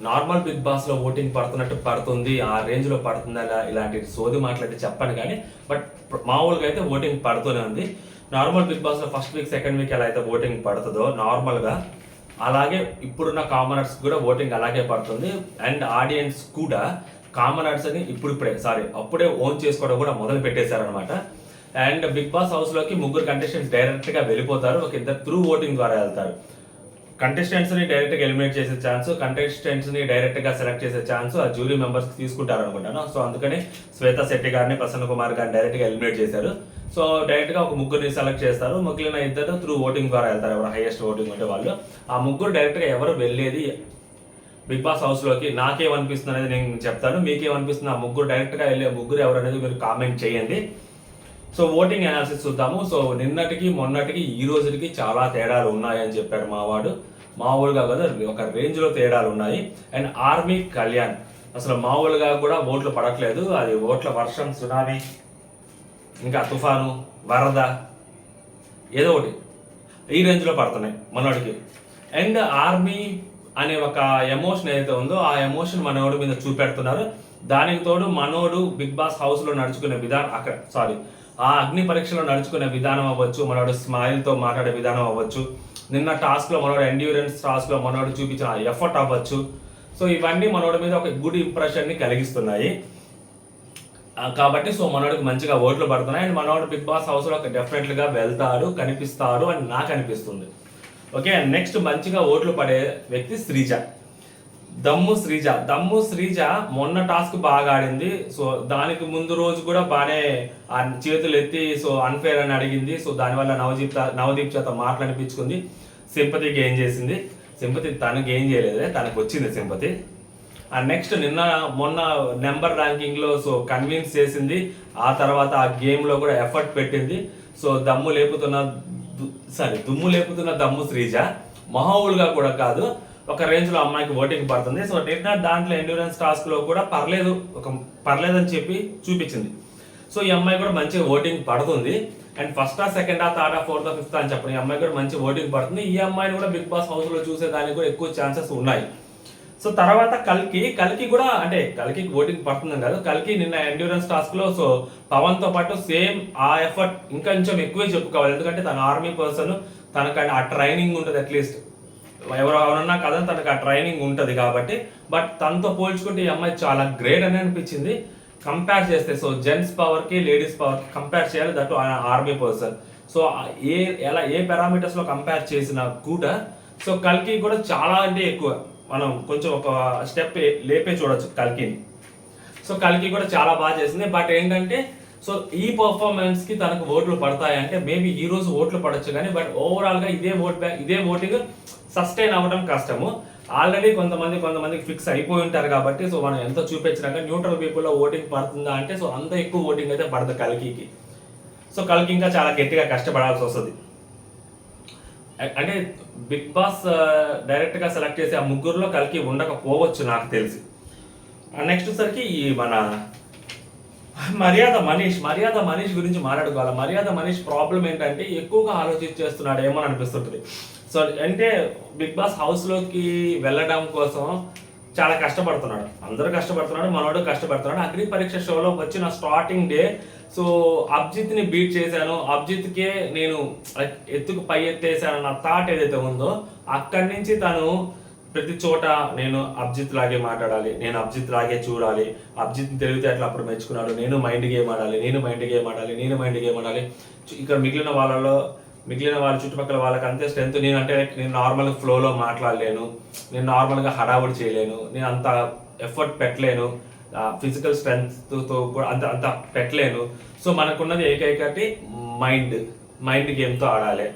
Normal big బాస్లో voting పడుతున్నట్టు పడుతుంది, ఆ రేంజ్లో పడుతుంది అలా ఇలాంటి సోది మాట్లాడితే చెప్పను కానీ, బట్ మామూలుగా అయితే ఓటింగ్ పడుతూనే ఉంది. నార్మల్ బిగ్ బాస్లో ఫస్ట్ వీక్ సెకండ్ వీక్ ఎలా అయితే ఓటింగ్ పడుతుందో నార్మల్గా, అలాగే ఇప్పుడున్న కామనర్స్ కూడా ఓటింగ్ అలాగే పడుతుంది. అండ్ ఆడియన్స్ కూడా కామనర్స్ అని అప్పుడే ఓన్ చేసుకోవడం కూడా మొదలు పెట్టేశారనమాట. అండ్ బిగ్ బాస్ హౌస్లోకి 3 కంటెస్టెంట్స్ డైరెక్ట్గా వెళ్ళిపోతారు, ఒక ఇద్దరు త్రూ ఓటింగ్ ద్వారా వెళ్తారు. కంటెస్టెంట్స్ని డైరెక్ట్గా ఎలిమినేట్ చేసే ఛాన్స్, కంటెస్టెంట్స్ని డైరెక్ట్గా సెలెక్ట్ చేసే ఛాన్స్ ఆ జ్యూరీ మెంబర్స్కి తీసుకుంటారు అనుకుంటాను. సో అందుకని శ్వేతా శెట్టి గారిని, ప్రసన్న కుమార్ గారిని డైరెక్ట్గా ఎలిమినేట్ చేశారు. సో డైరెక్ట్గా ఒక 3 సెలెక్ట్ చేస్తారు, మిగిలిన 2 త్రూ ఓటింగ్ ద్వారా వెళ్తారు, ఎవరు హైయెస్ట్ ఓటింగ్ ఉంటే వాళ్ళు. ఆ 3 డైరెక్ట్గా ఎవరు వెళ్ళేది బిగ్ బాస్ హౌస్లోకి నాకేమనిపిస్తుంది అనేది నేను చెప్తాను, మీకేమనిపిస్తుంది ఆ 3 డైరెక్ట్గా వెళ్ళే 3 ఎవరు అనేది మీరు కామెంట్ చేయండి. సో ఓటింగ్ అనాలిసిస్ చూద్దాము. సో నిన్నటికి మొన్నటికి ఈ రోజుకి చాలా తేడాలు ఉన్నాయని చెప్పాడు మావాడు. మామూలుగా కదా ఒక రేంజ్లో తేడాలు ఉన్నాయి. అండ్ ఆర్మీ కళ్యాణ్ అసలు మామూలుగా కూడా ఓట్లు పడట్లేదు, అది ఓట్ల వర్షం, సునామీ, ఇంకా తుఫాను, వరద, ఏదో ఒకటి ఈ రేంజ్లో పడుతున్నాయి మనోడికి. అండ్ ఆర్మీ అనే ఒక ఎమోషన్ ఏదైతే ఉందో ఆ ఎమోషన్ మనోడి మీద చూపెడుతున్నారు. దానికి తోడు మనోడు బిగ్ బాస్ హౌస్లో నడుచుకునే విధానం, ఆ అగ్ని పరీక్షలో నడుచుకునే విధానం అవ్వచ్చు, మనోడు స్మైల్తో మాట్లాడే విధానం అవ్వచ్చు, నిన్న టాస్క్లో మనోడు ఎండ్యూరెన్స్ టాస్క్లో మనోడు చూపించిన ఎఫర్ట్ అవ్వచ్చు. సో ఇవన్నీ మనోడి మీద ఒక గుడ్ ఇంప్రెషన్ని కలిగిస్తున్నాయి. కాబట్టి సో మనోడికి మంచిగా ఓట్లు పడుతున్నాయి. అండ్ మనోడు బిగ్ బాస్ హౌస్లో డెఫినెట్లీగా వెళ్తాడు, కనిపిస్తారు అని నాకు అనిపిస్తుంది. ఓకే, నెక్స్ట్ మంచిగా ఓట్లు పడే వ్యక్తి శ్రీజ, దమ్ము శ్రీజ మొన్న టాస్క్ బాగా ఆడింది. సో దానికి ముందు రోజు కూడా బాగానే చేతులు ఎత్తి సో అన్ఫేర్ అని అడిగింది. సో దానివల్ల నవదీప్ చేత మాట్లాడిపించుకుంది, సింపతి గెయిన్ చేసింది. సింపతి తనకు ఏం చేయలేదు, తనకు వచ్చింది సింపతి. అండ్ నెక్స్ట్ మొన్న నెంబర్ ర్యాంకింగ్లో సో కన్విన్స్ చేసింది. ఆ తర్వాత ఆ గేమ్లో కూడా ఎఫర్ట్ పెట్టింది. సో దుమ్ము లేపుతున్న దమ్ము శ్రీజ మామూలుగా కూడా కాదు, ఒక రేంజ్లో అమ్మాయికి ఓటింగ్ పడుతుంది. సో నిన్న దాంట్లో ఎండ్యూరెన్స్ టాస్క్లో కూడా పర్లేదని చెప్పి చూపించింది. సో ఈ అమ్మాయి కూడా మంచిగా ఓటింగ్ పడుతుంది. అండ్ ఫస్టా, సెకండా, థర్డా, ఫోర్తా, ఫిఫ్తా అని చెప్పండి, ఈ అమ్మాయి కూడా మంచి ఓటింగ్ పడుతుంది. ఈ అమ్మాయిని కూడా బిగ్ బాస్ హౌస్లో చూసేదానికి కూడా ఎక్కువ ఛాన్సెస్ ఉన్నాయి. సో తర్వాత కల్కి కూడా అంటే కల్కి ఓటింగ్ పడుతుందని కాదు, కల్కి నిన్న ఎండ్యూరెన్స్ టాస్క్లో సో పవన్తో పాటు సేమ్ ఆ ఎఫర్ట్ ఇంకొంచెం ఎక్కువే చెప్పుకోవాలి. ఎందుకంటే తన ఆర్మీ పర్సన్, తనకు ఆ ట్రైనింగ్ ఉంటుంది, అట్లీస్ట్ ఎవరన్నా కదా తనకు ఆ ట్రైనింగ్ ఉంటుంది కాబట్టి. బట్ తనతో పోల్చుకుంటే ఈ అమ్మాయి చాలా గ్రేట్ అని అనిపించింది కంపేర్ చేస్తే. సో జెంట్స్ పవర్కి లేడీస్ పవర్కి కంపేర్ చేయాలి, దట్ ఆర్మీ పర్సన్. సో ఏ పారామీటర్స్లో కంపేర్ చేసినా కూడా సో కల్కి కూడా చాలా అంటే ఎక్కువ, మనం కొంచెం ఒక స్టెప్ లేపే చూడొచ్చు కల్కిని. సో కల్కి కూడా చాలా బాగా చేసింది. బట్ ఏంటంటే సో ఈ పర్ఫార్మెన్స్కి తనకు ఓట్లు పడతాయంటే మేబీ ఈ రోజు ఓట్లు పడొచ్చు కానీ, బట్ ఓవరాల్గా ఇదే ఓటింగ్ సస్టైన్ అవ్వడం కష్టము. ఆల్రెడీ కొంతమందికి ఫిక్స్ అయిపోయి ఉంటారు కాబట్టి సో మనం ఎంత చూపించినాక న్యూట్రల్ పీపుల్లో ఓటింగ్ పడుతుందా అంటే సో అంత ఎక్కువ ఓటింగ్ అయితే పడదు కల్కికి. సో కల్కి ఇంకా చాలా గట్టిగా కష్టపడాల్సి వస్తుంది. అంటే బిగ్ బాస్ డైరెక్ట్గా సెలెక్ట్ చేసి ఆ 3లో కల్కి ఉండకపోవచ్చు నాకు తెలిసి. నెక్స్ట్ సరికి ఈ మన మర్యాద మనీష్ గురించి మాట్లాడుకోవాలి. మర్యాద మనీష్ ప్రాబ్లం ఏంటంటే ఎక్కువగా ఆలోచించేస్తున్నాడు ఏమో అనిపిస్తుంటుంది. సో అంటే బిగ్ బాస్ హౌస్లోకి వెళ్ళడం కోసం చాలా కష్టపడుతున్నాడు, అందరూ కష్టపడుతున్నాడు, మనోడు కష్టపడుతున్నాడు. అగ్ని పరీక్ష షోలో వచ్చిన స్టార్టింగ్ డే సో అభిజిత్ని బీట్ చేశాను, అభిజిత్కే నేను ఎత్తుకు పై ఎత్తేసాను నా థాట్ ఏదైతే ఉందో అక్కడి నుంచి తను ప్రతి చోట నేను అభిజిత్ లాగే మాట్లాడాలి, నేను అభిజిత్ లాగే చూడాలి, అభిజిత్ తెలివితేటలు అప్పుడు మెచ్చుకున్నాడు, నేను మైండ్ గేమ్ ఆడాలి. ఇక్కడ మిగిలిన వాళ్ళ చుట్టుపక్కల వాళ్ళకి అంతే స్ట్రెంత్, నేను నార్మల్గా ఫ్లోలో మాట్లాడలేను, నేను నార్మల్గా హడావుడి చేయలేను, నేను అంత ఎఫర్ట్ పెట్టలేను, ఫిజికల్ స్ట్రెంగ్త్తో కూడా అంత పెట్టలేను. సో మనకున్నది ఏకైకటి మైండ్ గేమ్తో ఆడాలి.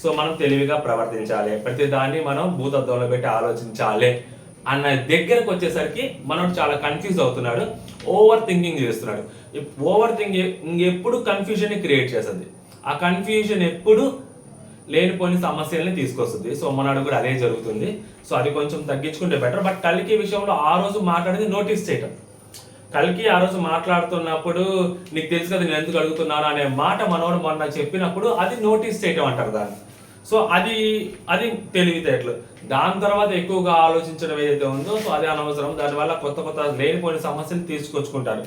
సో మనం తెలివిగా ప్రవర్తించాలి, ప్రతి దాన్ని మనం భూతత్వంలో పెట్టి ఆలోచించాలి అన్న దగ్గరకు వచ్చేసరికి మనం చాలా కన్ఫ్యూజ్ అవుతున్నాడు, ఓవర్ థింకింగ్ చేస్తున్నాడు. ఓవర్ థింకింగ్ ఎప్పుడు కన్ఫ్యూజన్ని క్రియేట్ చేస్తుంది, ఆ కన్ఫ్యూజన్ ఎప్పుడు లేనిపోని సమస్యల్ని తీసుకొస్తుంది. సో మనడు కూడా అదే జరుగుతుంది. సో అది కొంచెం తగ్గించుకుంటే బెటర్. బట్ కల్కి విషయంలో ఆ రోజు మాట్లాడేది నోటీస్ చేయటం, కల్కి ఆ రోజు మాట్లాడుతున్నప్పుడు నీకు తెలుసు కదా నేను ఎందుకు అడుగుతున్నాను అనే మాట మనోడు మొన్న చెప్పినప్పుడు అది నోటీస్ చేయటం అంటారు దాన్ని. సో అది అది తెలివితేటలు. దాని తర్వాత ఎక్కువగా ఆలోచించడం ఏదైతే ఉందో సో అది అనవసరం. దానివల్ల కొత్త కొత్త లేనిపోయిన సమస్యలు తీసుకొచ్చుకుంటారు.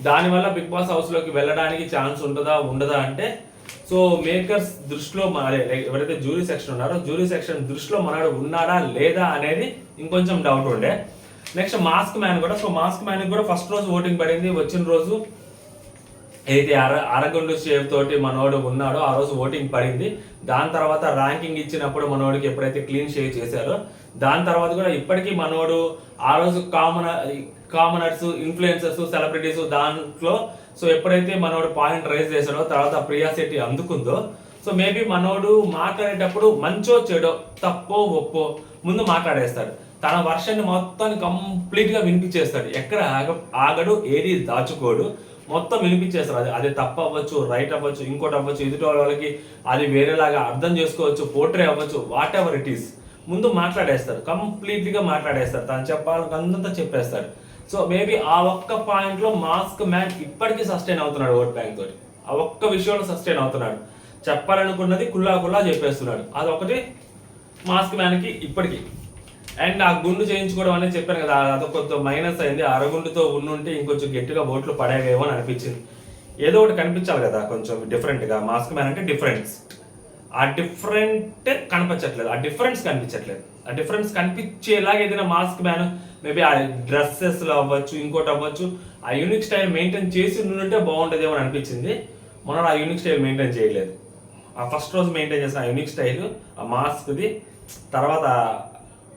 దానివల్ల బిగ్ బాస్ హౌస్లోకి వెళ్ళడానికి ఛాన్స్ ఉంటుందా ఉండదా అంటే సో మేకర్స్ దృష్టిలో అదే ఎవరైతే జ్యూరీ సెక్షన్ ఉన్నారో జ్యూరీ సెక్షన్ దృష్టిలో మనడు ఉన్నాడా లేదా అనేది ఇంకొంచెం డౌట్ ఉండే. నెక్స్ట్ మాస్క్ మ్యాన్ కూడా. సో మాస్క్ మ్యాన్ కూడా ఫస్ట్ రోజు ఓటింగ్ పడింది. వచ్చిన రోజు అయితే అరగుండు షేవ్ తోటి మనోడు ఉన్నాడో ఆ రోజు ఓటింగ్ పడింది. దాని తర్వాత ర్యాంకింగ్ ఇచ్చినప్పుడు మనోడికి ఎప్పుడైతే క్లీన్ షేవ్ చేశారో దాని తర్వాత కూడా ఇప్పటికీ మనోడు ఆ రోజు కామనర్స్, ఇన్ఫ్లుయెన్సర్స్, సెలబ్రిటీస్ దాంట్లో సో ఎప్పుడైతే మనోడు పాయింట్ రైజ్ చేశాడో తర్వాత ప్రియా శెట్టి అందుకుందో సో మేబీ మనోడు మాట్లాడేటప్పుడు మంచో చెడో తప్పో ఒప్పో ముందు మాట్లాడేస్తాడు. తన వర్షన్ని మొత్తాన్ని కంప్లీట్గా వినిపించేస్తాడు. ఎక్కడ ఆగడు, ఏది దాచుకోడు, మొత్తం వినిపించేస్తారు. అది తప్పు అవ్వచ్చు, రైట్ అవ్వచ్చు, ఇంకోటి అవ్వచ్చు, ఎదుటి వాళ్ళకి అది వేరేలాగా అర్థం చేసుకోవచ్చు, పోర్ట్రే అవ్వచ్చు, వాట్ ఎవర్ ఇట్ ఈస్ ముందు మాట్లాడేస్తారు, కంప్లీట్గా మాట్లాడేస్తారు. తను చెప్పాలంతా చెప్పేస్తాడు. సో మేబీ ఆ ఒక్క పాయింట్లో మాస్క్ మ్యాన్ ఇప్పటికీ సస్టైన్ అవుతున్నాడు ఓట్ బ్యాంక్ తోటి. ఆ ఒక్క విషయంలో సస్టైన్ అవుతున్నాడు. చెప్పాలనుకున్నది కుల్లా చెప్పేస్తున్నాడు. అదొకటి మాస్క్ మ్యాన్కి ఇప్పటికీ. అండ్ ఆ గుండు చేయించుకోవడం అనేది చెప్పాను కదా, అదొక కొంత మైనస్ అయింది. అరగుండుతో ఉండుంటే ఇంకొంచెం గట్టిగా ఓట్లు పడేవేమో అని అనిపించింది. ఏదో ఒకటి కనిపించాలి కదా కొంచెం డిఫరెంట్గా. మాస్క్ మ్యాన్ అంటే డిఫరెన్స్, ఆ డిఫరెంట్ కనిపించట్లేదు, ఆ డిఫరెన్స్ కనిపించట్లేదు. ఆ డిఫరెన్స్ కనిపించేలాగా ఏదైనా మాస్క్ మ్యాన్ మేబీ ఆ డ్రెస్సెస్లో అవ్వచ్చు, ఇంకోటి అవ్వచ్చు, ఆ యూనిక్ స్టైల్ మెయింటైన్ చేసి ఉంటే బాగుంటుందేమో అని అనిపించింది. మొన్న ఆ యూనిక్ స్టైల్ మెయింటైన్ చేయలేదు. ఆ ఫస్ట్ రోజు మెయింటైన్ చేసిన ఆ యూనిక్ స్టైల్, ఆ మాస్క్ది తర్వాత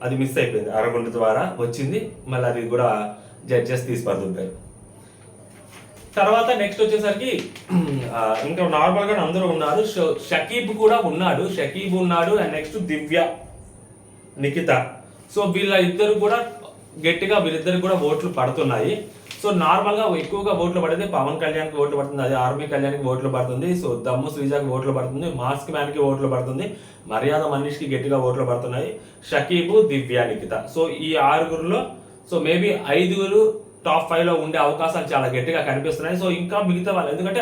అది మిస్ అయిపోయింది. అరగుండు ద్వారా వచ్చింది, మళ్ళీ అది కూడా జడ్జెస్ తీసి పడుతుంటారు. తర్వాత నెక్స్ట్ వచ్చేసరికి ఇంకా నార్మల్గా అందరూ ఉన్నారు. షకీబ్ కూడా ఉన్నాడు, షకీబ్ ఉన్నాడు. And next Divya, Nikhita. So వీళ్ళ ఇద్దరు కూడా గట్టిగా వీళ్ళిద్దరికి కూడా ఓట్లు పడుతున్నాయి. సో నార్మల్గా ఎక్కువగా ఓట్లు పడేది పవన్ కళ్యాణ్కి ఓట్లు పడుతుంది, అదే ఆర్మీ కళ్యాణ్కి ఓట్లు పడుతుంది, సో దమ్ము శ్రీజాకి ఓట్లు పడుతుంది, మాస్క్ మ్యాన్కి ఓట్లు పడుతుంది, మర్యాద మనీష్కి గట్టిగా ఓట్లు పడుతున్నాయి, షకీబు, దివ్య, నిఖిత. సో ఈ ఆరుగురులో సో మేబీ 5 టాప్ 5లో ఉండే అవకాశాలు చాలా గట్టిగా కనిపిస్తున్నాయి. సో ఇంకా మిగతా వాళ్ళు, ఎందుకంటే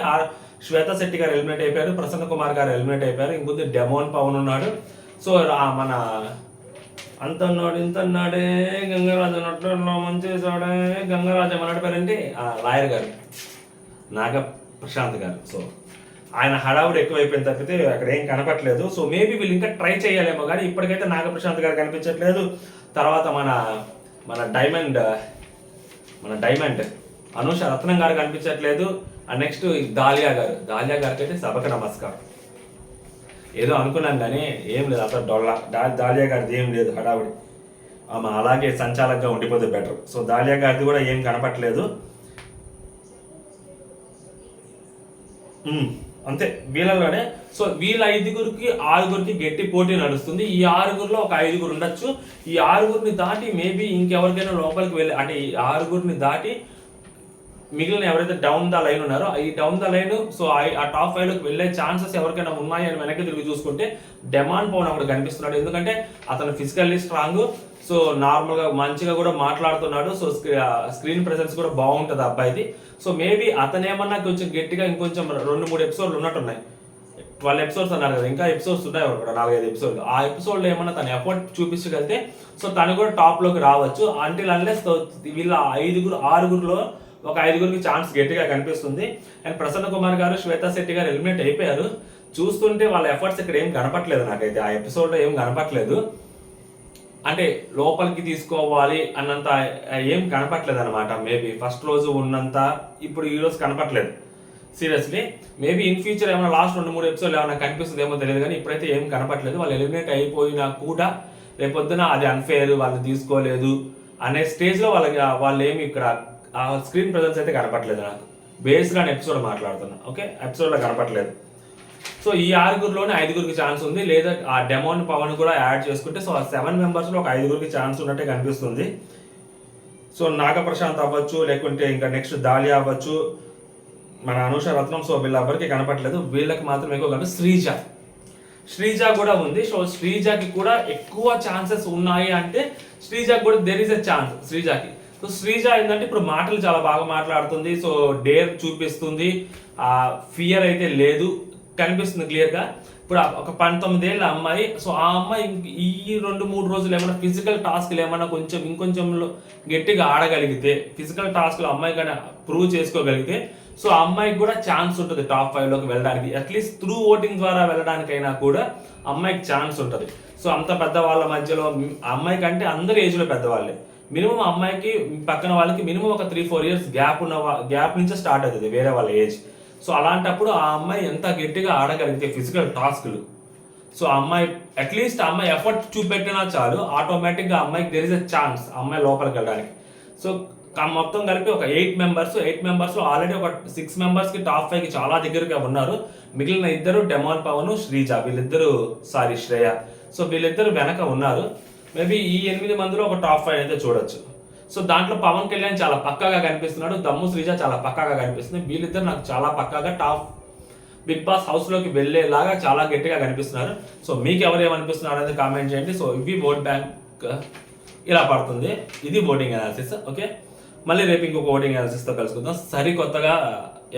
శ్వేత శెట్టి గారు ఎలిమినేట్ అయిపోయారు, ప్రసన్న కుమార్ గారు ఎలిమినేట్ అయిపోయారు, ఇంకొద్ది డెమోన్ పవన్ ఉన్నాడు. సో మన అంతన్నాడు ఇంతన్నాడే గంగరాజు అన్నట్లు మంచి చేసాడే గంగరాజు అన్నట్టు పేరంటే లాయర్ గారు నాగ ప్రశాంత్ గారు. సో ఆయన హడావుడు ఎక్కువైపోయిన తప్పితే అక్కడ ఏం కనపట్లేదు. సో మేబీ వీళ్ళు ఇంకా ట్రై చేయాలేమో కానీ ఇప్పటికైతే నాగ ప్రశాంత్ గారు కనిపించట్లేదు. తర్వాత మన డైమండ్ అనూష రత్నం గారు కనిపించట్లేదు. నెక్స్ట్ దాలియా గారికి అయితే సభకు నమస్కారం. ఏదో అనుకున్నాను కానీ ఏం లేదు, అసలు దాలియా గారిది ఏం లేదు హడావుడి. ఆమె అలాగే సంచాలకంగా ఉండిపోతే బెటర్. సో దాలియా గారిది కూడా ఏం కనపట్లేదు. అంతే వీళ్ళలోనే. సో వీళ్ళ 5గురికి 6గురికి గట్టి పోటీ నడుస్తుంది. ఈ 6గురిలో ఒక 5గురు ఉండొచ్చు. ఈ 6గురిని దాటి మేబీ ఇంకెవరికైనా లోపలికి వెళ్ళి, అంటే ఈ 6గురిని దాటి మిగిలిన ఎవరైతే డౌన్ ద లైన్ ఉన్నారో ఈ డౌన్ ద లైన్ సో ఆ టాప్ 5లోకి వెళ్ళే ఛాన్సెస్ ఎవరికైనా ఉన్నాయి అని వెనక్కి తిరిగి చూసుకుంటే డెమాన్ పవన్ అక్కడ కనిపిస్తున్నాడు. ఎందుకంటే అతను ఫిజికల్లీ స్ట్రాంగ్, సో నార్మల్గా మంచిగా కూడా మాట్లాడుతున్నాడు. సో స్క్రీన్ ప్రెసెన్స్ కూడా బాగుంటుంది అబ్బాయిది. సో మేబీ అతనేమన్నా కొంచెం గట్టిగా ఇంకొంచెం 2-3 ఎపిసోడ్లు ఉన్నట్టున్నాయి. 12 ఎపిసోడ్స్ అన్నారు కదా, ఇంకా ఎపిసోడ్స్ ఉన్నాయి కూడా 4-5 ఎపిసోడ్లు. ఆ ఎపిసోడ్లో ఏమన్నా తను ఎఫర్ట్ చూపించగలిగితే సో తను కూడా టాప్లోకి రావచ్చు. అంటిల్ అన్లెస్ వీళ్ళ 6గురిలో ఒక 5గురికి ఛాన్స్ గట్టిగా కనిపిస్తుంది. అండ్ ప్రసన్న కుమార్ గారు, శ్వేతా శెట్టి గారు ఎలిమినేట్ అయిపోయారు. చూస్తుంటే వాళ్ళ ఎఫర్ట్స్ ఇక్కడ ఏం కనపట్లేదు నాకైతే. ఆ ఎపిసోడ్లో ఏం కనపట్లేదు, అంటే లోపలికి తీసుకోవాలి అన్నంత ఏం కనపట్లేదు అనమాట. మేబీ ఫస్ట్ రోజు ఉన్నంత ఇప్పుడు ఈ రోజు కనపట్లేదు సీరియస్లీ. మేబీ ఇన్ ఫ్యూచర్ ఏమైనా లాస్ట్ 2-3 ఎపిసోడ్లు ఏమైనా కనిపిస్తుందేమో తెలియదు కానీ ఇప్పుడైతే ఏం కనపట్లేదు. వాళ్ళు ఎలిమినేట్ అయిపోయినా కూడా రేపొద్దున అది అన్ఫేర్, వాళ్ళు తీసుకోలేదు అనే స్టేజ్లో వాళ్ళు ఏమి ఇక్కడ ఆ స్క్రీన్ ప్రెజెన్స్ అయితే కనపట్లేదు నాకు. బేస్డ్ ఆన్ ఎపిసోడ్ మాట్లాడుతున్నా, ఓకే, ఎపిసోడ్లో కనపట్లేదు. సో ఈ 6గురిలోనే 5గురికి ఛాన్స్ ఉంది, లేదా ఆ డెమోన్ పవన్ కూడా యాడ్ చేసుకుంటే సో ఆ 7 మెంబర్స్లో ఒక 5గురికి ఛాన్స్ ఉన్నట్టే కనిపిస్తుంది. సో నాగ ప్రశాంత్ అవ్వచ్చు, లేకుంటే ఇంకా నెక్స్ట్ దాలియా అవ్వచ్చు, మన అనూష రత్నం. సో వీళ్ళెవరికి కనపట్లేదు. వీళ్ళకి మాత్రం ఎక్కువ శ్రీజ కూడా ఉంది. సో శ్రీజకి కూడా ఎక్కువ ఛాన్సెస్ ఉన్నాయి. అంటే శ్రీజకి కూడా దెర్ ఈస్ ఎ ఛాన్స్ శ్రీజకి. సో శ్రీజ ఏంటంటే ఇప్పుడు మాటలు చాలా బాగా మాట్లాడుతుంది, సో డేర్ చూపిస్తుంది, ఫియర్ అయితే లేదు, కనిపిస్తుంది క్లియర్గా. ఇప్పుడు ఇప్పుడు ఒక 19 ఏళ్ళ అమ్మాయి, సో ఆ అమ్మాయి ఈ 2-3 రోజులు ఏమైనా ఫిజికల్ టాస్క్లు ఏమైనా ఇంకొంచెం గట్టిగా ఆడగలిగితే, ఫిజికల్ టాస్క్లు అమ్మాయి కానీ ప్రూవ్ చేసుకోగలిగితే, సో ఆ అమ్మాయికి కూడా ఛాన్స్ ఉంటుంది టాప్ 5లోకి వెళ్ళడానికి. అట్లీస్ట్ త్రూ ఓటింగ్ ద్వారా వెళ్ళడానికైనా కూడా అమ్మాయికి ఛాన్స్ ఉంటుంది. సో అంత పెద్ద వాళ్ళ మధ్యలో అమ్మాయి కంటే అందరి ఏజ్లో పెద్దవాళ్ళే. మినిమం అమ్మాయికి పక్కన వాళ్ళకి మినిమం ఒక 3-4 ఇయర్స్ గ్యాప్ నుంచే స్టార్ట్ అవుతుంది వేరే వాళ్ళ ఏజ్. సో అలాంటప్పుడు ఆ అమ్మాయి ఎంత గట్టిగా ఆడగలిగితే ఫిజికల్ టాస్క్లు, సో ఆ అమ్మాయి అట్లీస్ట్ ఆ అమ్మాయి ఎఫర్ట్ చూపెట్టినా చాలు, ఆటోమేటిక్గా అమ్మాయికి దెర్ ఇస్ ఎ ఛాన్స్ అమ్మాయి లోపలికి వెళ్ళడానికి. సో మొత్తం కలిపి ఒక 8 మెంబర్స్లో ఆల్రెడీ ఒక 6 మెంబర్స్కి టాప్ 5కి చాలా దగ్గరగా ఉన్నారు. మిగిలిన ఇద్దరు డెమాన్ పవన్, శ్రీజ, శ్రేయ. సో వీళ్ళిద్దరు వెనక ఉన్నారు. మేబీ ఈ 8 మందిలో ఒక టాప్ 5 అయితే చూడొచ్చు. సో దాంట్లో పవన్ కళ్యాణ్ చాలా పక్కాగా కనిపిస్తున్నాడు, దమ్ము శ్రీజ చాలా పక్కాగా కనిపిస్తుంది. వీళ్ళిద్దరు నాకు చాలా పక్కాగా టాప్ బిగ్ బాస్ హౌస్లోకి వెళ్ళేలాగా చాలా గట్టిగా కనిపిస్తున్నారు. సో మీకు ఎవరు ఏమనిపిస్తున్నారు అనేది కామెంట్ చేయండి. సో ఇవి ఓట్ బ్యాంక్ ఇలా పడుతుంది, ఇది ఓటింగ్ అనాలిసిస్. ఓకే, మళ్ళీ రేపు ఇంకొక ఓటింగ్ అనాలిసిస్తో కలుసుకుందాం. సరికొత్తగా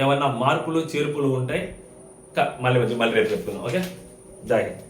ఏమన్నా మార్పులు చేర్పులు ఉంటాయి, మళ్ళీ రేపు చెప్తున్నాం. ఓకే, జై హింద్.